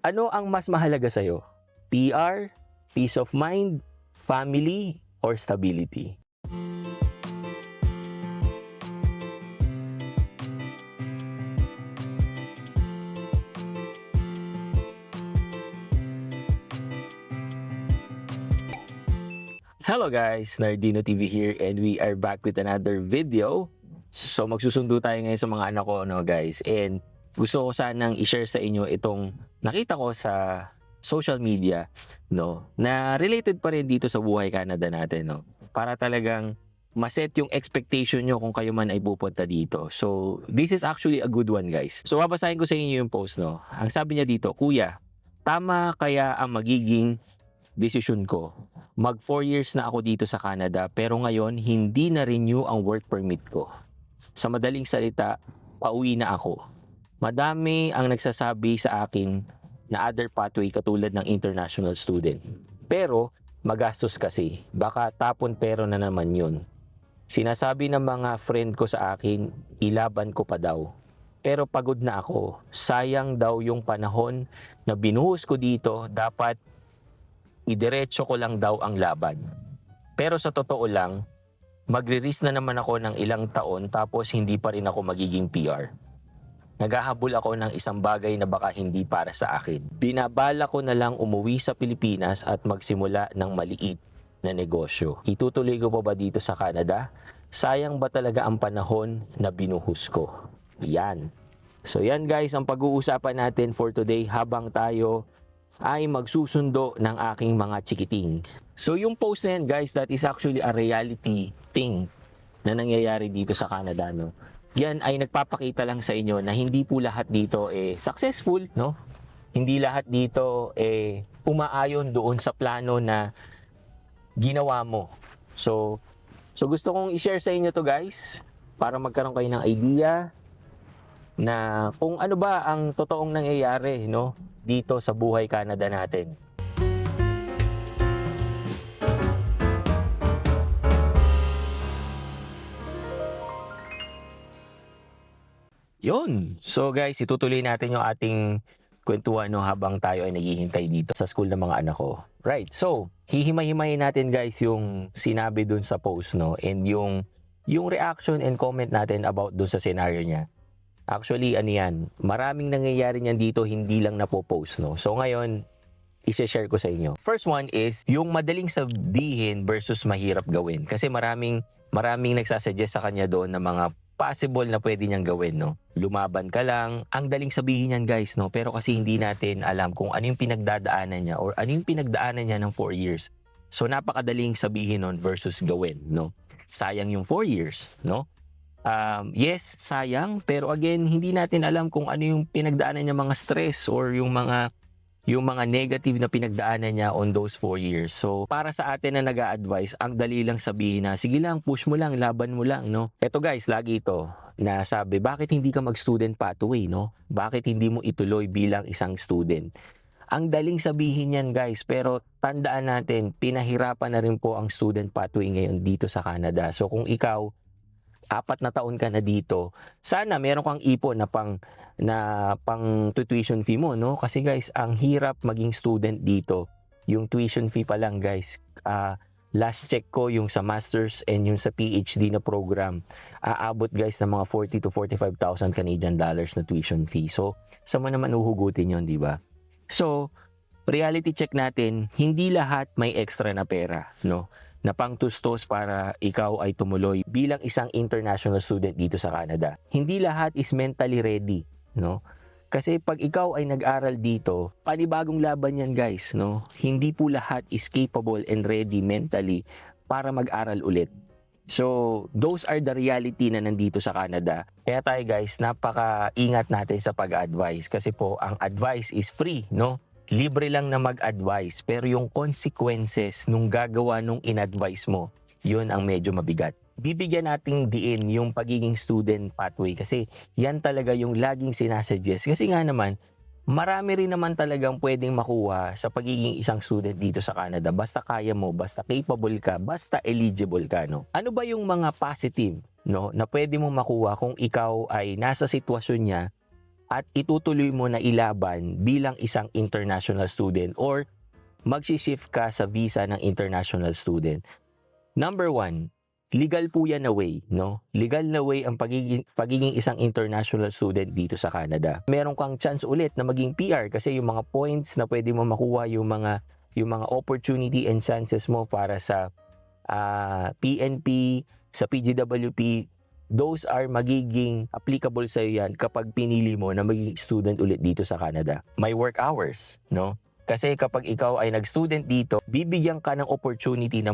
Ano ang mas mahalaga sa'yo? PR, peace of mind, family, or stability? Hello guys, Nardino TV here and we are back with another video. So magsusundo tayo ngayon sa mga anak ko, no guys. And gusto ko sanang i-share sa inyo itong nakita ko sa social media, no, na related pa rin dito sa buhay Canada natin, no. Para talagang maset yung expectation nyo kung kayo man ay pupunta dito. So this is actually a good one, guys. So babasahin ko sa inyo yung post, no. Ang sabi niya dito, "Kuya, tama kaya ang magiging desisyon ko? Mag 4 years na ako dito sa Canada pero ngayon hindi na renew ang work permit ko. Sa madaling salita, pauwi na ako. Madami ang nagsasabi sa akin na other pathway katulad ng international student. Pero magastos kasi, baka tapon pero na naman yun. Sinasabi ng mga friend ko sa akin, ilaban ko pa daw. Pero pagod na ako, sayang daw yung panahon na binuhos ko dito, dapat idiretso ko lang daw ang laban. Pero sa totoo lang, magre-risk na naman ako ng ilang taon tapos hindi pa rin ako magiging PR. Naghahabol ako ng isang bagay na baka hindi para sa akin. Binabala ko na lang umuwi sa Pilipinas at magsimula ng maliit na negosyo. Itutuloy ko pa ba dito sa Canada? Sayang ba talaga ang panahon na binuhos ko?" Yan. So yan guys, ang pag-uusapan natin for today habang tayo ay magsusundo ng aking mga chikiting. So yung post na yan guys, that is actually a reality thing na nangyayari dito sa Canada, no. Yan ay nagpapakita lang sa inyo na hindi po lahat dito successful, no. Hindi lahat dito umaayon doon sa plano na ginawa mo. So gusto kong i-share sa inyo to guys para magkaroon kayo ng idea na kung ano ba ang totoong nangyayari, no, dito sa buhay Canada natin. Yun. So guys, itutuloy natin yung ating kwentuhan, no, habang tayo ay naghihintay dito sa school ng mga anak ko. Right. So, hihimay-himayin natin guys yung sinabi dun sa post, no, and yung reaction and comment natin about dun sa scenario niya. Actually, ano yan, maraming nangyayari niyan dito, hindi lang napopost, no. So ngayon, i-share ko sa inyo. First one is yung madaling sabihin versus mahirap gawin. Kasi maraming nagsasuggest sa kanya doon na mga possible na pwede niyang gawin, no. Lumaban ka lang, ang daling sabihin niyan guys, no. Pero kasi hindi natin alam kung ano yung pinagdadaanan niya or ano yung pinagdaanan niya ng 4 years. So napakadaling sabihin nun versus gawin, no. Sayang yung 4 years, no. Yes, sayang, pero again, hindi natin alam kung ano yung pinagdaanan niya mga stress or yung mga negative na pinagdaanan niya on those 4 years. So, para sa atin na nag-a-advise, ang dali lang sabihin na, sige lang, push mo lang, laban mo lang, no? Eto guys, lagi ito na sabi, bakit hindi ka mag-student pathway, no? Bakit hindi mo ituloy bilang isang student? Ang daling sabihin yan guys, pero tandaan natin, pinahirapan na rin po ang student pathway ngayon dito sa Canada. So, kung ikaw, 4 na taon ka na dito, sana meron kang ipon na pang tuition fee mo, no? Kasi guys, ang hirap maging student dito. Yung tuition fee pa lang guys, last check ko yung sa masters and yung sa PhD na program, aabot guys ng mga 40 to 45,000 Canadian dollars na tuition fee. So, saan mo naman uhugutin yun, di ba? So, reality check natin, hindi lahat may extra na pera, no, na pangtustos para ikaw ay tumuloy bilang isang international student dito sa Canada. Hindi lahat is mentally ready, no? Kasi pag ikaw ay nag-aral dito, panibagong laban yan guys, no? Hindi po lahat is capable and ready mentally para mag-aral ulit. So, those are the reality na nandito sa Canada. Kaya tayo guys, napaka-ingat natin sa pag-advise kasi po ang advice is free, no? Libre lang na mag-advise, pero yung consequences nung gagawa nung in-advise mo, yun ang medyo mabigat. Bibigyan nating diin yung pagiging student pathway kasi yan talaga yung laging sinasuggest. Kasi nga naman, marami rin naman talagang pwedeng makuha sa pagiging isang student dito sa Canada. Basta kaya mo, basta capable ka, basta eligible ka, no? Ano ba yung mga positive, no, na pwede mo makuha kung ikaw ay nasa sitwasyon niya at itutuloy mo na ilaban bilang isang international student or magsi-shift ka sa visa ng international student. Number one, legal po yan na way, no? Legal na way ang pagiging isang international student dito sa Canada. Meron kang chance ulit na maging PR kasi yung mga points na pwede mo makuha, yung mga opportunity and chances mo para sa PNP, sa PGWP, those are magiging applicable sa iyo yan kapag pinili mo na maging student ulit dito sa Canada. May work hours, no? Kasi kapag ikaw ay nag-student dito, bibigyan ka ng opportunity na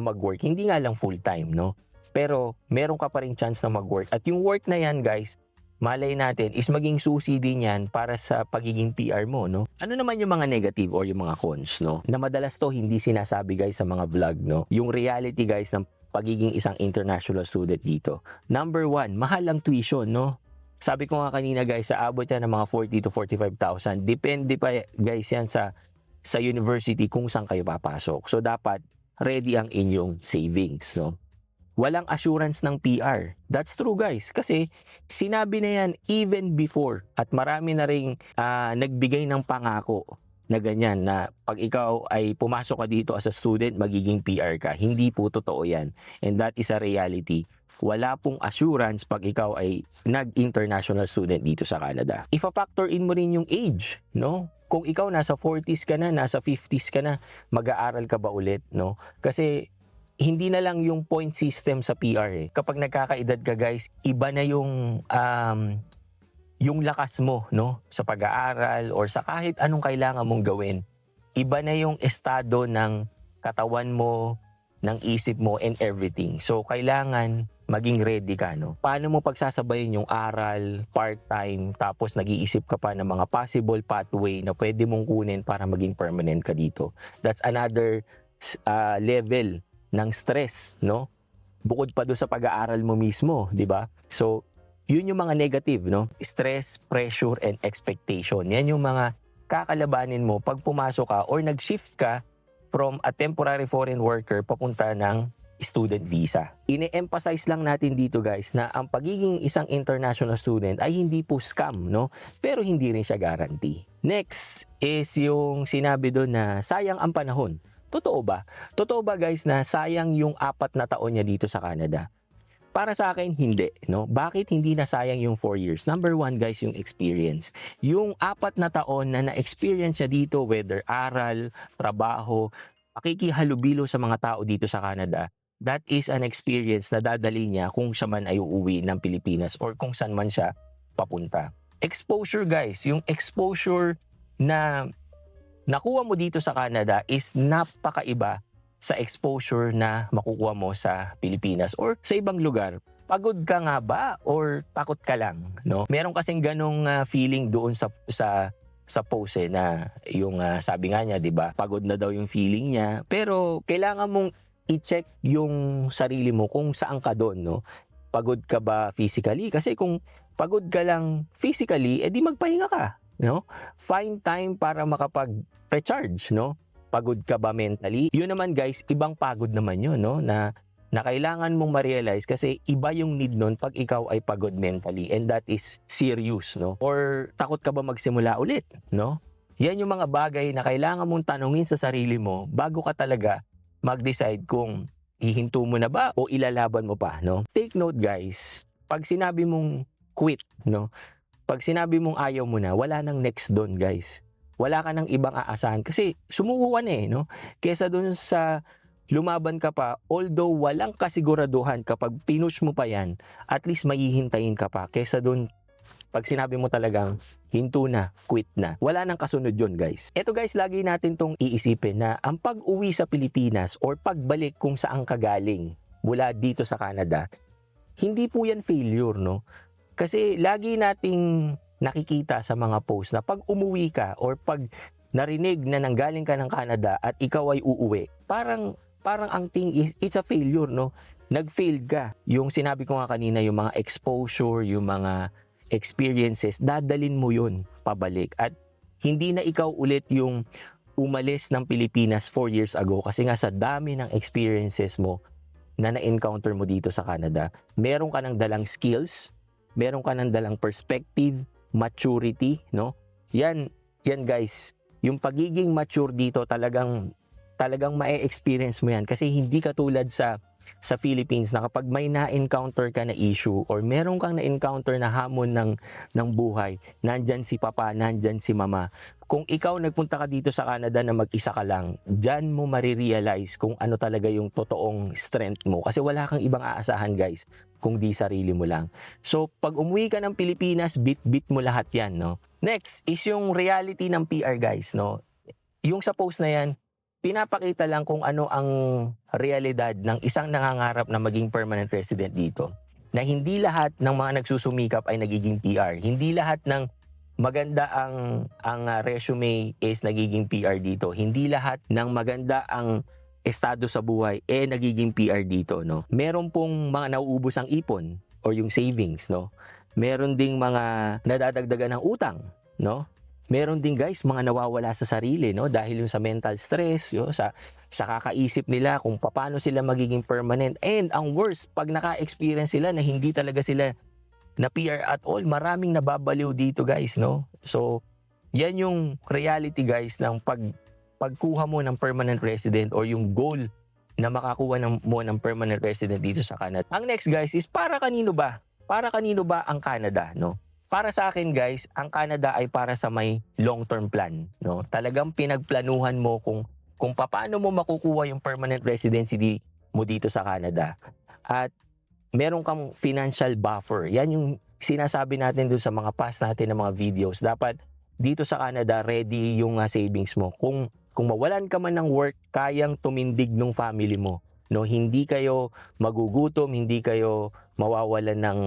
mag-work. Hindi nga lang full-time, no? Pero meron ka pa rin chance na mag-work. At yung work na yan, guys, malay natin is maging susi din yan para sa pagiging PR mo, no? Ano naman yung mga negative or yung mga cons, no? Na madalas to hindi sinasabi, guys, sa mga vlog, no? Yung reality, guys, ng pagiging isang international student dito. Number one, mahal ang tuition, no? Sabi ko nga kanina, guys, aabot yan ng mga 40 to 45,000. Depende pa, guys, yan sa university kung saan kayo papasok. So, dapat ready ang inyong savings, no? Walang assurance ng PR. That's true, guys. Kasi sinabi na yan even before at marami na ring nagbigay ng pangako na ganyan na pag ikaw ay pumasok ka dito as a student, magiging PR ka. Hindi po totoo yan. And that is a reality. Wala pong assurance pag ikaw ay nag-international student dito sa Canada. Ifa-factor in mo rin yung age, no? Kung ikaw nasa 40s ka na, nasa 50s ka na, mag-aaral ka ba ulit, no? Kasi hindi na lang yung point system sa PR eh. Kapag nagkakaedad ka, guys, iba na yung lakas mo, no? Sa pag-aaral or sa kahit anong kailangan mong gawin. Iba na yung estado ng katawan mo, ng isip mo, and everything. So, kailangan maging ready ka, no? Paano mo pagsasabayin yung aral, part-time, tapos nag-iisip ka pa ng mga possible pathway na pwede mong kunin para maging permanent ka dito. That's another level ng stress, no? Bukod pa doon sa pag-aaral mo mismo, di ba? So, yun yung mga negative, no? Stress, pressure, and expectation. Yan yung mga kakalabanin mo pag pumasok ka or nag-shift ka from a temporary foreign worker papunta ng student visa. Ine-emphasize lang natin dito, guys, na ang pagiging isang international student ay hindi po scam, no? Pero hindi rin siya guarantee. Next is yung sinabi doon na sayang ang panahon. Totoo ba? Totoo ba, guys, na sayang yung 4 na taon niya dito sa Canada? Para sa akin, hindi, no? Bakit hindi na sayang yung 4 years? Number one, guys, yung experience. Yung 4 na taon na na-experience niya dito, whether aral, trabaho, pakikihalubilo sa mga tao dito sa Canada, that is an experience na dadali niya kung siya man ay uuwi ng Pilipinas or kung saan man siya papunta. Exposure, guys, yung exposure na nakuha mo dito sa Canada is napakaiba sa exposure na makukuha mo sa Pilipinas or sa ibang lugar. Pagod ka nga ba or takot ka lang, no? Meron kasing ganong feeling doon sa post na yung sabi nga niya, 'di ba? Pagod na daw yung feeling niya, pero kailangan mong i-check yung sarili mo kung saan ka doon, no? Pagod ka ba physically? Kasi kung pagod ka lang physically, edi magpahinga ka, no? Find time para makapag-recharge, no? Pagod ka ba mentally? Yun naman, guys, ibang pagod naman yun, no? Na kailangan mong ma-realize kasi iba yung need nun pag ikaw ay pagod mentally and that is serious, no? Or takot ka ba magsimula ulit, no? Yan yung mga bagay na kailangan mong tanungin sa sarili mo bago ka talaga mag-decide kung hihinto mo na ba o ilalaban mo pa, no? Take note, guys, pag sinabi mong quit, no? Pag sinabi mong ayaw mo na, wala nang next doon, guys. Wala ka ng ibang aasahan kasi sumuko ka na eh, no? Kesa dun sa lumaban ka pa, although walang kasiguraduhan kapag pinush mo pa yan, at least maihintayin ka pa. Kesa dun, pag sinabi mo talagang hinto na, quit na, wala nang kasunod yun, guys. Ito, guys, lagi natin tong iisipin na ang pag-uwi sa Pilipinas or pagbalik kung saan ka galing mula dito sa Canada, hindi po yan failure, no? Kasi lagi nating nakikita sa mga post na pag umuwi ka or pag narinig na nanggaling ka ng Canada at ikaw ay uuwi, parang ang thing is, it's a failure, no? Nag-failed ka. Yung sinabi ko nga kanina, yung mga exposure, yung mga experiences, dadalin mo yun pabalik. At hindi na ikaw ulit yung umalis ng Pilipinas 4 years ago kasi nga sa dami ng experiences mo na na-encounter mo dito sa Canada, meron ka ng dalang skills, meron ka ng dalang perspective, maturity, no? Yan guys, yung pagiging mature dito talagang ma-experience mo yan kasi hindi katulad sa Philippines na kapag may na-encounter ka na issue or meron kang na-encounter na hamon ng buhay, nandyan si papa, nandyan si mama. Kung ikaw nagpunta ka dito sa Canada na mag-isa ka lang, dyan mo marirealize kung ano talaga yung totoong strength mo kasi wala kang ibang aasahan guys kung di sarili mo lang. So pag umuwi ka ng Pilipinas, bit mo lahat yan, no? Next is yung reality ng PR guys, no? Yung sa post na yan, pinapakita lang kung ano ang realidad ng isang nangangarap na maging permanent resident dito. Na hindi lahat ng mga nagsusumikap ay nagiging PR. Hindi lahat ng maganda ang resume is nagiging PR dito. Hindi lahat ng maganda ang estado sa buhay nagiging PR dito, no. Meron pong mga nauubos ang ipon or yung savings, no. Meron ding mga nadadagdagan ng utang, no. Meron din guys mga nawawala sa sarili, no, dahil yung sa mental stress, sa kakaisip nila kung paano sila magiging permanent. And ang worst, pag naka-experience sila na hindi talaga sila na PR at all, maraming nababaliw dito guys, no. So yan yung reality guys ng pagkuha mo ng permanent resident or yung goal na makakuha mo ng permanent resident dito sa Canada. Ang next guys is para kanino ba? Para kanino ba ang Canada, no? Para sa akin guys, ang Canada ay para sa may long-term plan, no? Talagang pinagplanuhan mo kung paano mo makukuha yung permanent residency mo dito sa Canada. At meron kang financial buffer. Yan yung sinasabi natin doon sa mga past natin ng mga videos. Dapat dito sa Canada ready yung savings mo. Kung mawalan ka man ng work, kayang tumindig ng family mo. No, hindi kayo magugutom, hindi kayo mawawalan ng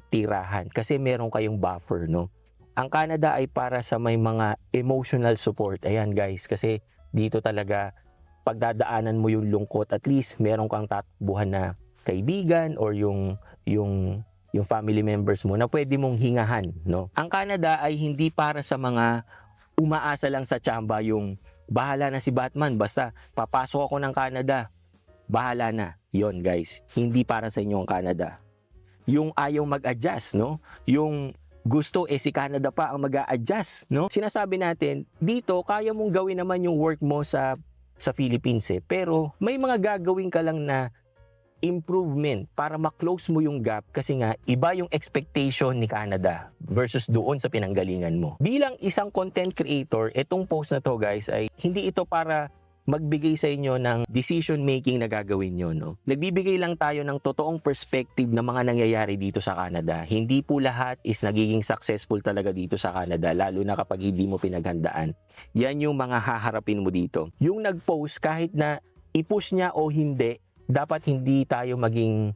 tirahan kasi meron kayong buffer, no. Ang Canada ay para sa may mga emotional support. Ayan guys, kasi dito talaga pagdadaanan mo yung lungkot, at least meron kang tatakbuhan na kaibigan or yung family members mo na pwede mong hingahan, no. Ang Canada ay hindi para sa mga umaasa lang sa tsamba, yung bahala na si Batman, basta papasok ako ng Canada, bahala na. Yon guys, hindi para sa inyo ang Canada. Yung ayaw mag-adjust, no? Yung gusto si Canada pa ang mag-a-adjust, no? Sinasabi natin, dito kaya mong gawin naman yung work mo sa Philippines pero may mga gagawin ka lang na improvement para ma-close mo yung gap kasi nga iba yung expectation ni Canada versus doon sa pinanggalingan mo. Bilang isang content creator, itong post na to guys ay hindi ito para magbigay sa inyo ng decision making na gagawin nyo, no? Nagbibigay lang tayo ng totoong perspective ng mga nangyayari dito sa Canada. Hindi po lahat is nagiging successful talaga dito sa Canada, lalo na kapag hindi mo pinaghandaan. Yan yung mga haharapin mo dito. Yung nag-post, kahit na i-push niya o hindi, dapat hindi tayo maging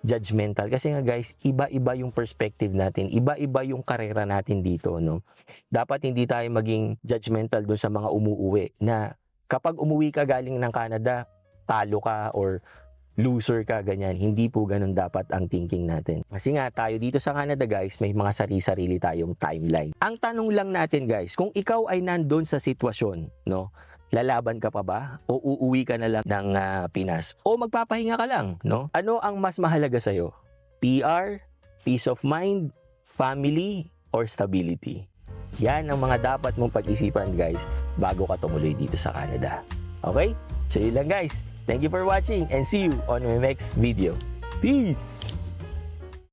judgmental kasi nga guys, iba-iba yung perspective natin, iba-iba yung karera natin dito, no? Dapat hindi tayo maging judgmental doon sa mga umuuwi na kapag umuwi ka galing ng Canada, talo ka or loser ka, ganyan. Hindi po ganun dapat ang thinking natin. Kasi nga tayo dito sa Canada guys, may mga sarili-sarili tayong timeline. Ang tanong lang natin guys, kung ikaw ay nandun sa sitwasyon, no? Lalaban ka pa ba? O uuwi ka na lang ng Pinas? O magpapahinga ka lang, no? Ano ang mas mahalaga sa'yo? PR, peace of mind, family, or stability? Yan ang mga dapat mong pag-isipan guys bago ka tumuloy dito sa Canada. Okay? So yun lang guys. Thank you for watching and see you on my next video. Peace!